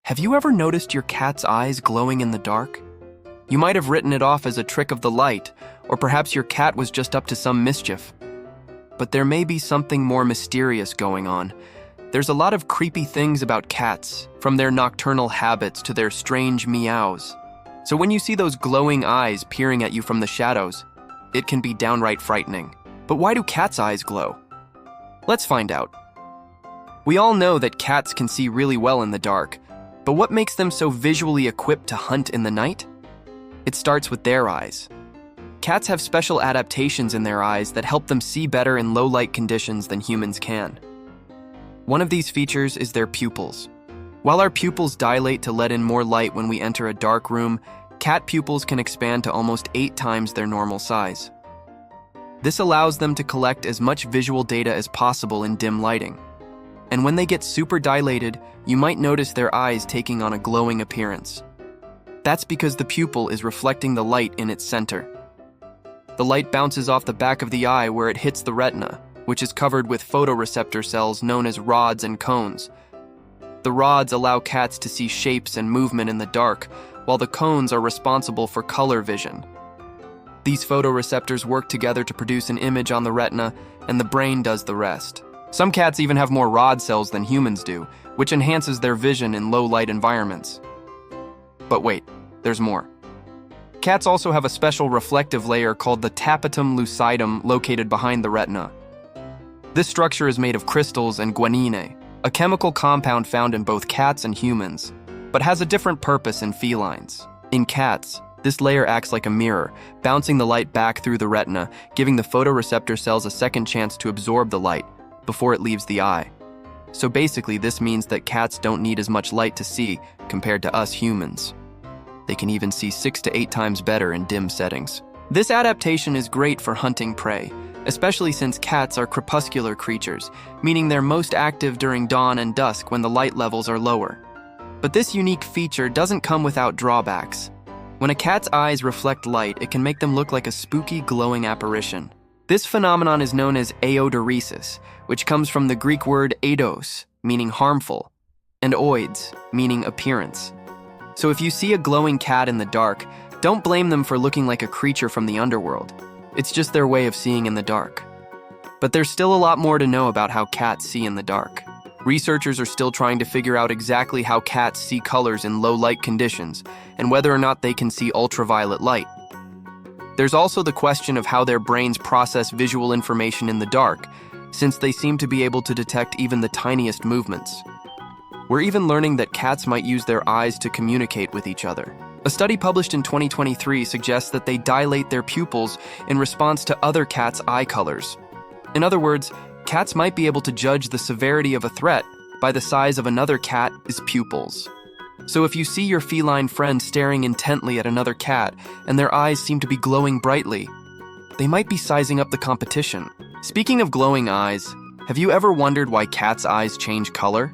Have you ever noticed your cat's eyes glowing in the dark? You might have written it off as a trick of the light, or perhaps your cat was just up to some mischief. But there may be something more mysterious going on. There's a lot of creepy things about cats, from their nocturnal habits to their strange meows. So when you see those glowing eyes peering at you from the shadows, it can be downright frightening. But why do cats' eyes glow? Let's find out. We all know that cats can see really well in the dark, but what makes them so visually equipped to hunt in the night? It starts with their eyes. Cats have special adaptations in their eyes that help them see better in low light conditions than humans can. One of these features is their pupils. While our pupils dilate to let in more light when we enter a dark room, cat pupils can expand to almost 8 times their normal size. This allows them to collect as much visual data as possible in dim lighting. And when they get super dilated, you might notice their eyes taking on a glowing appearance. That's because the pupil is reflecting the light in its center. The light bounces off the back of the eye where it hits the retina, which is covered with photoreceptor cells known as rods and cones. The rods allow cats to see shapes and movement in the dark, while the cones are responsible for color vision. These photoreceptors work together to produce an image on the retina, and the brain does the rest. Some cats even have more rod cells than humans do, which enhances their vision in low-light environments. But wait, there's more. Cats also have a special reflective layer called the tapetum lucidum located behind the retina. This structure is made of crystals and guanine, a chemical compound found in both cats and humans, but has a different purpose in felines. In cats, this layer acts like a mirror, bouncing the light back through the retina, giving the photoreceptor cells a second chance to absorb the light before it leaves the eye. So basically, this means that cats don't need as much light to see compared to us humans. They can even see 6 to 8 times better in dim settings. This adaptation is great for hunting prey, especially since cats are crepuscular creatures, meaning they're most active during dawn and dusk when the light levels are lower. But this unique feature doesn't come without drawbacks. When a cat's eyes reflect light, it can make them look like a spooky, glowing apparition. This phenomenon is known as aodoresis, which comes from the Greek word eidos, meaning harmful, and oids, meaning appearance. So if you see a glowing cat in the dark, don't blame them for looking like a creature from the underworld. It's just their way of seeing in the dark. But there's still a lot more to know about how cats see in the dark. Researchers are still trying to figure out exactly how cats see colors in low light conditions and whether or not they can see ultraviolet light. There's also the question of how their brains process visual information in the dark, since they seem to be able to detect even the tiniest movements. We're even learning that cats might use their eyes to communicate with each other. A study published in 2023 suggests that they dilate their pupils in response to other cats' eye colors. In other words, cats might be able to judge the severity of a threat by the size of another cat's pupils. So if you see your feline friend staring intently at another cat and their eyes seem to be glowing brightly, they might be sizing up the competition. Speaking of glowing eyes, have you ever wondered why cats' eyes change color?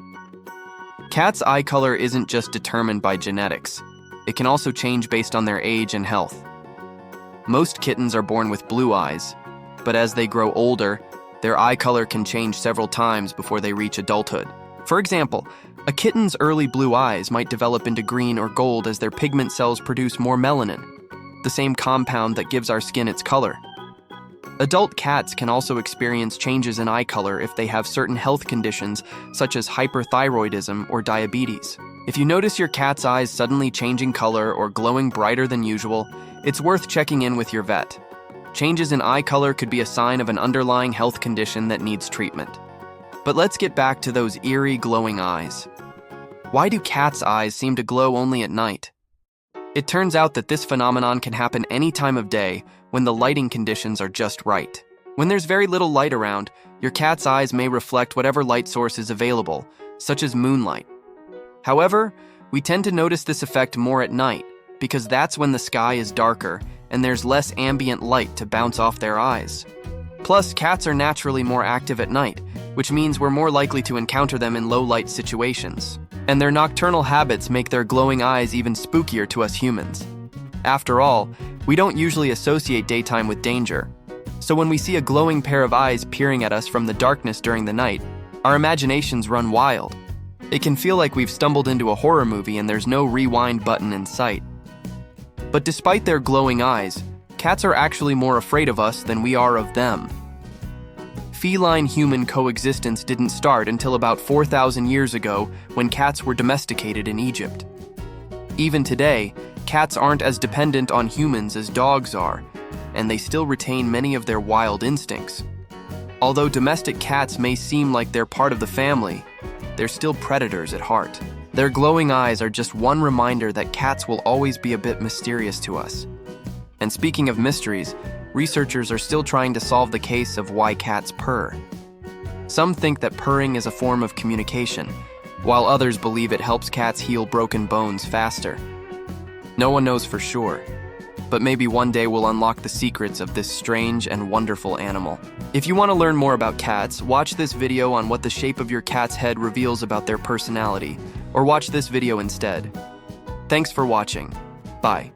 Cats' eye color isn't just determined by genetics. It can also change based on their age and health. Most kittens are born with blue eyes, but as they grow older, their eye color can change several times before they reach adulthood. For example, a kitten's early blue eyes might develop into green or gold as their pigment cells produce more melanin, the same compound that gives our skin its color. Adult cats can also experience changes in eye color if they have certain health conditions such as hyperthyroidism or diabetes. If you notice your cat's eyes suddenly changing color or glowing brighter than usual, it's worth checking in with your vet. Changes in eye color could be a sign of an underlying health condition that needs treatment. But let's get back to those eerie glowing eyes. Why do cats' eyes seem to glow only at night? It turns out that this phenomenon can happen any time of day when the lighting conditions are just right. When there's very little light around, your cat's eyes may reflect whatever light source is available, such as moonlight. However, we tend to notice this effect more at night because that's when the sky is darker and there's less ambient light to bounce off their eyes. Plus, cats are naturally more active at night, which means we're more likely to encounter them in low-light situations. And their nocturnal habits make their glowing eyes even spookier to us humans. After all, we don't usually associate daytime with danger. So when we see a glowing pair of eyes peering at us from the darkness during the night, our imaginations run wild. It can feel like we've stumbled into a horror movie and there's no rewind button in sight. But despite their glowing eyes, cats are actually more afraid of us than we are of them. Feline-human coexistence didn't start until about 4,000 years ago when cats were domesticated in Egypt. Even today, cats aren't as dependent on humans as dogs are, and they still retain many of their wild instincts. Although domestic cats may seem like they're part of the family, they're still predators at heart. Their glowing eyes are just one reminder that cats will always be a bit mysterious to us. And speaking of mysteries, researchers are still trying to solve the case of why cats purr. Some think that purring is a form of communication, while others believe it helps cats heal broken bones faster. No one knows for sure, but maybe one day we'll unlock the secrets of this strange and wonderful animal. If you want to learn more about cats, watch this video on what the shape of your cat's head reveals about their personality, or watch this video instead. Thanks for watching. Bye.